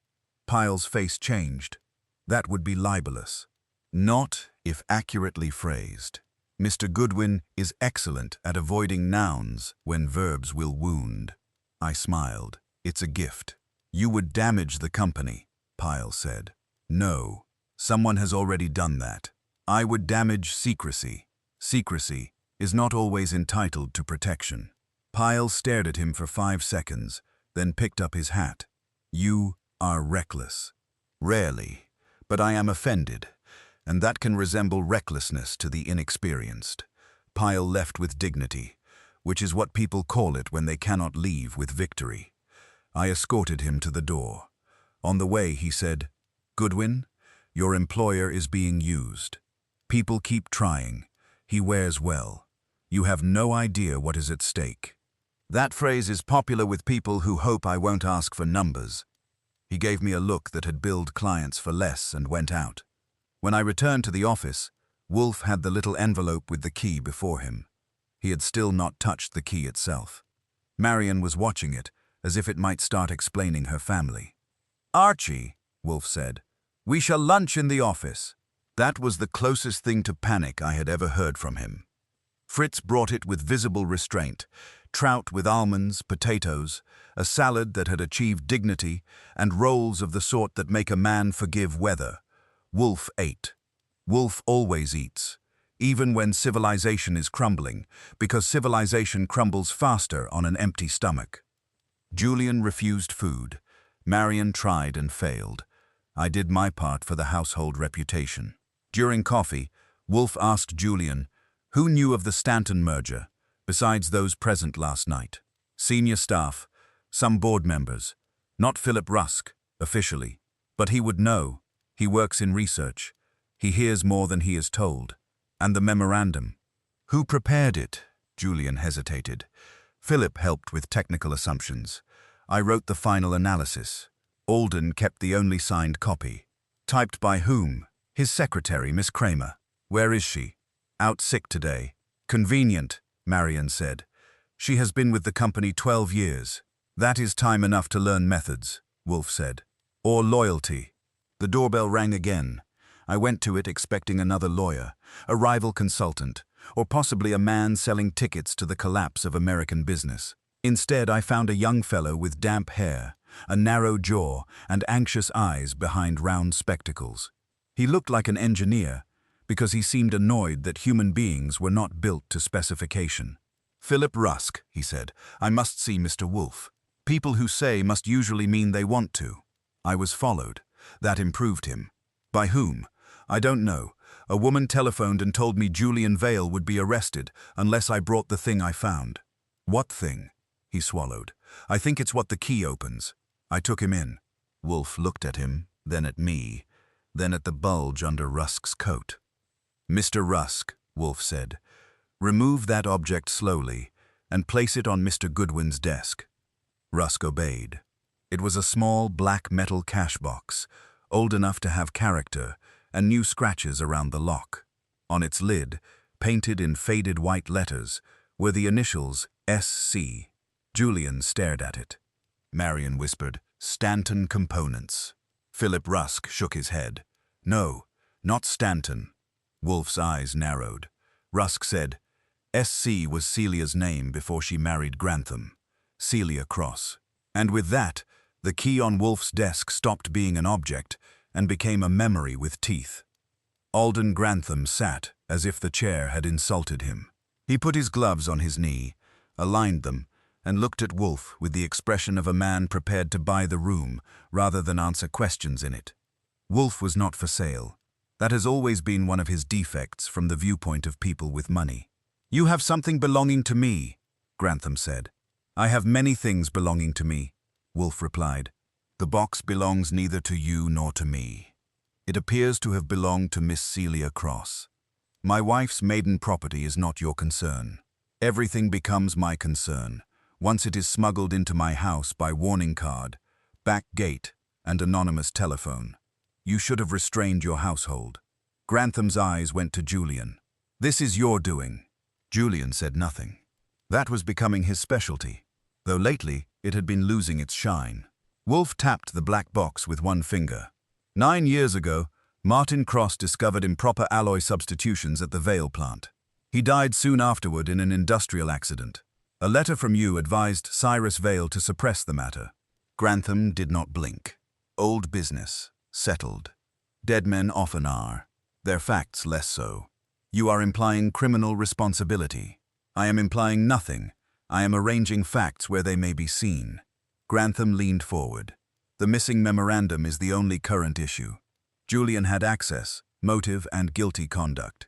Pyle's face changed. "That would be libelous." "Not if accurately phrased. Mr. Goodwin is excellent at avoiding nouns when verbs will wound." I smiled. "It's a gift." "You would damage the company," Pyle said. "No, someone has already done that. I would damage secrecy. Secrecy is not always entitled to protection." Pyle stared at him for 5 seconds, then picked up his hat. "You are reckless. Rarely, but I am offended, and that can resemble recklessness to the inexperienced. Pile left with dignity, which is what people call it when they cannot leave with victory. I escorted him to the door. On the way, he said, "Goodwin, your employer is being used. People keep trying. He wears well. You have no idea what is at stake." That phrase is popular with people who hope I won't ask for numbers. He gave me a look that had billed clients for less and went out. When I returned to the office, Wolfe had the little envelope with the key before him. He had still not touched the key itself. Marion was watching it, as if it might start explaining her family. "Archie," Wolfe said, "we shall lunch in the office." That was the closest thing to panic I had ever heard from him. Fritz brought it with visible restraint, trout with almonds, potatoes, a salad that had achieved dignity, and rolls of the sort that make a man forgive weather. Wolfe ate. Wolfe always eats, even when civilization is crumbling, because civilization crumbles faster on an empty stomach. Julian refused food. Marion tried and failed. I did my part for the household reputation. During coffee, Wolfe asked Julian, who knew of the Stanton merger, besides those present last night? Senior staff, some board members, not Philip Rusk, officially, but he would know. He works in research. He hears more than he is told. And the memorandum. Who prepared it? Julian hesitated. Philip helped with technical assumptions. I wrote the final analysis. Alden kept the only signed copy. Typed by whom? His secretary, Miss Kramer. Where is she? Out sick today. Convenient, Marion said. She has been with the company 12 years. That is time enough to learn methods, Wolfe said. Or loyalty. The doorbell rang again. I went to it expecting another lawyer, a rival consultant, or possibly a man selling tickets to the collapse of American business. Instead, I found a young fellow with damp hair, a narrow jaw, and anxious eyes behind round spectacles. He looked like an engineer, because he seemed annoyed that human beings were not built to specification. Philip Rusk, he said, I must see Mr. Wolfe. People who say must usually mean they want to. I was followed. That improved him. By whom? I don't know. A woman telephoned and told me Julian Vale would be arrested unless I brought the thing I found. What thing? He swallowed. I think it's what the key opens. I took him in. Wolfe looked at him, then at me, then at the bulge under Rusk's coat. Mr. Rusk, Wolfe said, remove that object slowly and place it on Mr. Goodwin's desk. Rusk obeyed. It was a small black metal cash box, old enough to have character, and new scratches around the lock. On its lid, painted in faded white letters, were the initials SC. Julian stared at it. Marion whispered, Stanton Components. Philip Rusk shook his head. No, not Stanton. Wolfe's eyes narrowed. Rusk said, SC was Celia's name before she married Grantham. Celia Cross. And with that, the key on Wolfe's desk stopped being an object and became a memory with teeth. Alden Grantham sat as if the chair had insulted him. He put his gloves on his knee, aligned them, and looked at Wolfe with the expression of a man prepared to buy the room rather than answer questions in it. Wolfe was not for sale. That has always been one of his defects from the viewpoint of people with money. You have something belonging to me, Grantham said. I have many things belonging to me, Wolfe replied. The box belongs neither to you nor to me. It appears to have belonged to Miss Celia Cross. My wife's maiden property is not your concern. Everything becomes my concern once it is smuggled into my house by warning card, back gate, and anonymous telephone. You should have restrained your household. Grantham's eyes went to Julian. This is your doing. Julian said nothing. That was becoming his specialty, though lately it had been losing its shine. Wolfe tapped the black box with one finger. 9 years ago, Martin Cross discovered improper alloy substitutions at the Vale plant. He died soon afterward in an industrial accident. A letter from you advised Cyrus Vale to suppress the matter. Grantham did not blink. Old business. Settled. Dead men often are. Their facts less so. You are implying criminal responsibility. I am implying nothing. I am arranging facts where they may be seen. Grantham leaned forward. The missing memorandum is the only current issue. Julian had access, motive, and guilty conduct.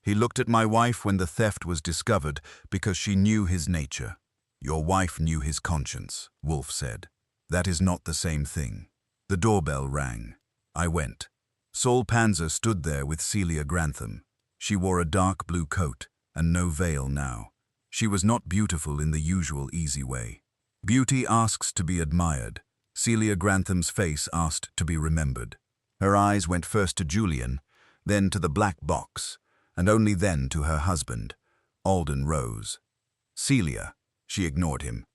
He looked at my wife when the theft was discovered because she knew his nature. Your wife knew his conscience, Wolfe said. That is not the same thing. The doorbell rang. I went. Saul Panzer stood there with Celia Grantham. She wore a dark blue coat and no veil now. She was not beautiful in the usual easy way. Beauty asks to be admired. Celia Grantham's face asked to be remembered. Her eyes went first to Julian, then to the black box, and only then to her husband. Alden rose. Celia, she ignored him.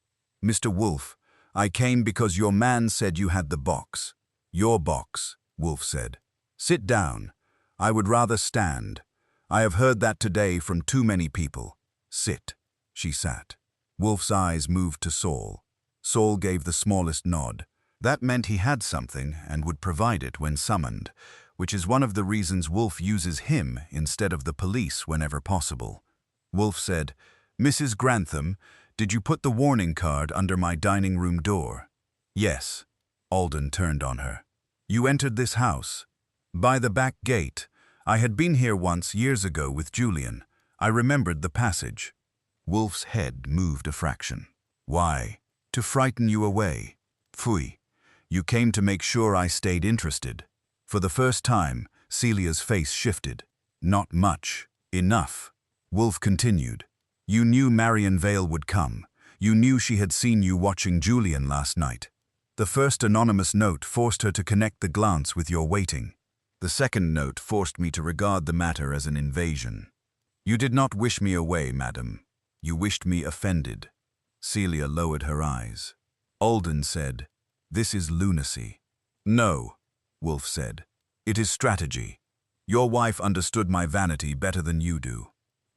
Mr. Wolfe, I came because your man said you had the box. Your box, Wolfe said. Sit down. I would rather stand. I have heard that today from too many people. Sit. She sat. Wolfe's eyes moved to Saul. Saul gave the smallest nod. That meant he had something and would provide it when summoned, which is one of the reasons Wolfe uses him instead of the police whenever possible. Wolfe said, Mrs. Grantham, did you put the warning card under my dining room door? Yes. Alden turned on her. You entered this house. By the back gate. I had been here once years ago with Julian. I remembered the passage. Wolfe's head moved a fraction. Why? To frighten you away. Pfui. You came to make sure I stayed interested. For the first time, Celia's face shifted. Not much. Enough. Wolfe continued. You knew Marion Vale would come. You knew she had seen you watching Julian last night. The first anonymous note forced her to connect the glance with your waiting. The second note forced me to regard the matter as an invasion. You did not wish me away, madam. You wished me offended. Celia lowered her eyes. Alden said, This is lunacy. No, Wolfe said. It is strategy. Your wife understood my vanity better than you do.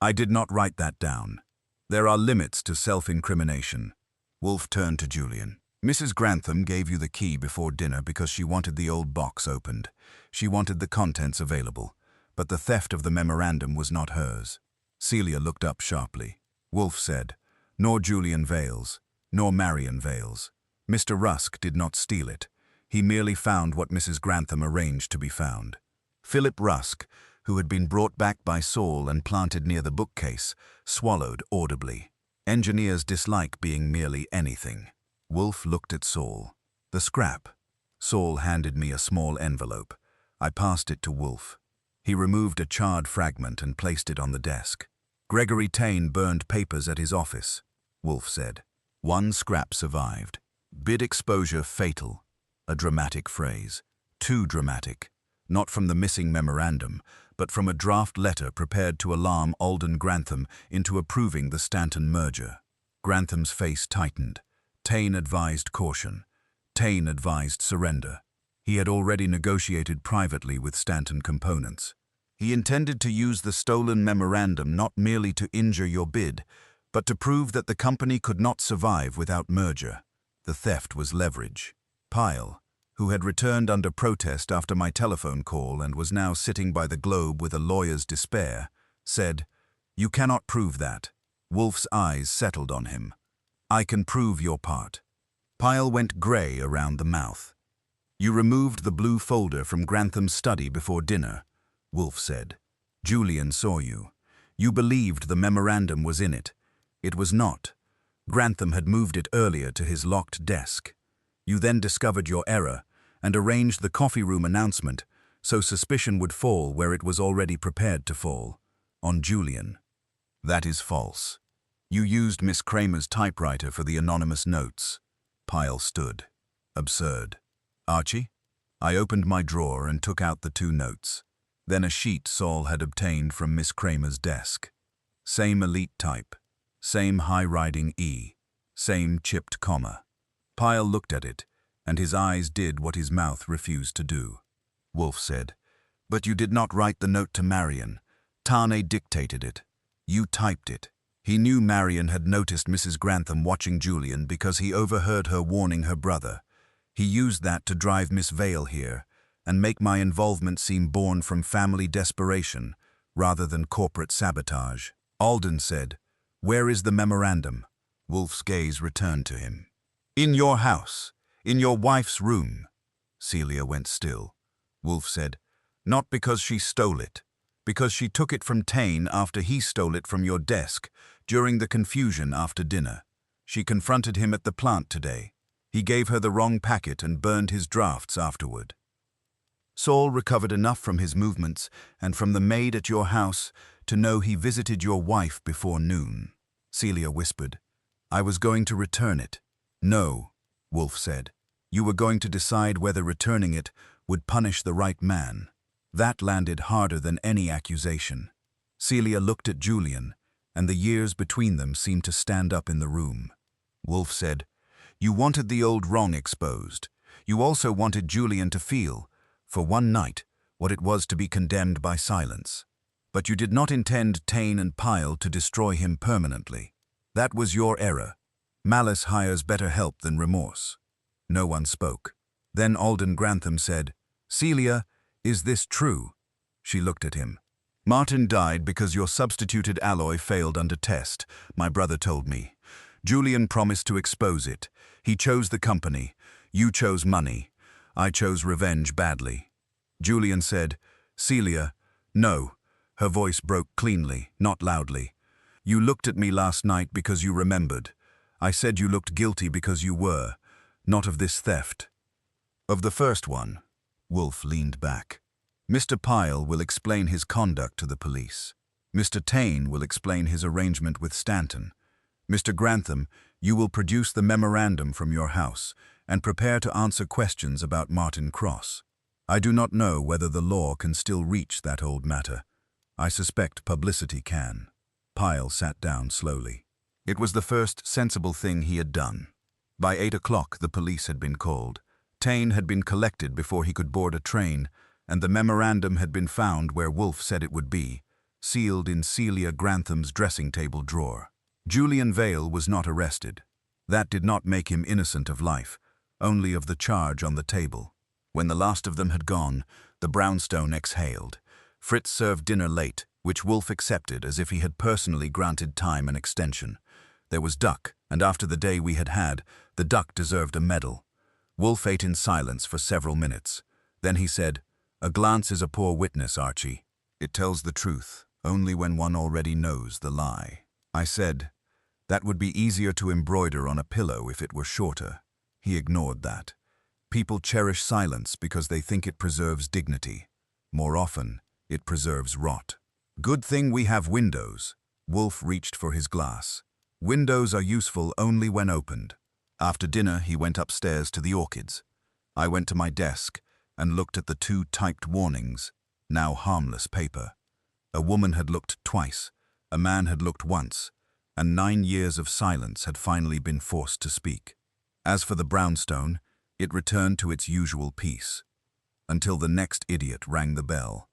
I did not write that down. There are limits to self-incrimination. Wolfe turned to Julian. Mrs. Grantham gave you the key before dinner because she wanted the old box opened. She wanted the contents available, but the theft of the memorandum was not hers. Celia looked up sharply. Wolfe said, Nor Julian Vale's, nor Marion Vale's. Mr. Rusk did not steal it. He merely found what Mrs. Grantham arranged to be found. Philip Rusk, who had been brought back by Saul and planted near the bookcase, swallowed audibly. Engineers dislike being merely anything. Wolfe looked at Saul. The scrap. Saul handed me a small envelope. I passed it to Wolfe. He removed a charred fragment and placed it on the desk. Gregory Taine burned papers at his office, Wolfe said. One scrap survived. Bid exposure fatal. A dramatic phrase. Too dramatic. Not from the missing memorandum, but from a draft letter prepared to alarm Alden Grantham into approving the Stanton merger. Grantham's face tightened. Taine advised caution. Taine advised surrender. He had already negotiated privately with Stanton Components. He intended to use the stolen memorandum not merely to injure your bid, but to prove that the company could not survive without merger. The theft was leverage. Pyle, who had returned under protest after my telephone call and was now sitting by the Globe with a lawyer's despair, said, You cannot prove that. Wolfe's eyes settled on him. I can prove your part. Pyle went grey around the mouth. You removed the blue folder from Grantham's study before dinner, Wolfe said. Julian saw you. You believed the memorandum was in it. It was not. Grantham had moved it earlier to his locked desk. You then discovered your error and arranged the coffee room announcement so suspicion would fall where it was already prepared to fall, on Julian. That is false. You used Miss Kramer's typewriter for the anonymous notes. Pyle stood. Absurd. Archie? I opened my drawer and took out the 2 notes. Then a sheet Saul had obtained from Miss Kramer's desk. Same elite type. Same high-riding E. Same chipped comma. Pyle looked at it, and his eyes did what his mouth refused to do. Wolfe said, But you did not write the note to Marion. Tane dictated it. You typed it. He knew Marion had noticed Mrs. Grantham watching Julian because he overheard her warning her brother. He used that to drive Miss Vale here and make my involvement seem born from family desperation rather than corporate sabotage. Alden said, Where is the memorandum? Wolfe's gaze returned to him. In your house. In your wife's room. Celia went still. Wolfe said, "Not because she stole it. Because she took it from Taine after he stole it from your desk, during the confusion after dinner. She confronted him at the plant today. He gave her the wrong packet and burned his drafts afterward. Saul recovered enough from his movements and from the maid at your house to know he visited your wife before noon." Celia whispered, "I was going to return it." "No," Wolfe said. "You were going to decide whether returning it would punish the right man." That landed harder than any accusation. Celia looked at Julian, and the years between them seemed to stand up in the room. Wolfe said, "You wanted the old wrong exposed. You also wanted Julian to feel, for one night, what it was to be condemned by silence. But you did not intend Taine and Pyle to destroy him permanently. That was your error. Malice hires better help than remorse." No one spoke. Then Alden Grantham said, "Celia, is this true?" She looked at him. "Martin died because your substituted alloy failed under test, my brother told me. Julian promised to expose it. He chose the company. You chose money. I chose revenge badly." Julian said, "Celia, no." Her voice broke cleanly, not loudly. "You looked at me last night because you remembered. I said you looked guilty because you were, not of this theft." "Of the first one." Wolfe leaned back. "Mr. Pyle will explain his conduct to the police. Mr. Taine will explain his arrangement with Stanton. Mr. Grantham, you will produce the memorandum from your house and prepare to answer questions about Martin Cross. I do not know whether the law can still reach that old matter. I suspect publicity can." Pyle sat down slowly. It was the first sensible thing he had done. By 8 o'clock the police had been called. Taine had been collected before he could board a train, and the memorandum had been found where Wolfe said it would be, sealed in Celia Grantham's dressing table drawer. Julian Vale was not arrested. That did not make him innocent of life, only of the charge on the table. When the last of them had gone, the brownstone exhaled. Fritz served dinner late, which Wolfe accepted as if he had personally granted time an extension. There was duck, and after the day we had had, the duck deserved a medal. Wolfe ate in silence for several minutes. Then he said, "A glance is a poor witness, Archie. It tells the truth, only when one already knows the lie." I said, "That would be easier to embroider on a pillow if it were shorter." He ignored that. People cherish silence because they think it preserves dignity. More often, it preserves rot. "Good thing we have windows." Wolfe reached for his glass. "Windows are useful only when opened." After dinner, he went upstairs to the orchids. I went to my desk and looked at the 2 typed warnings, now harmless paper. A woman had looked twice, a man had looked once, and 9 years of silence had finally been forced to speak. As for the brownstone, it returned to its usual peace, until the next idiot rang the bell.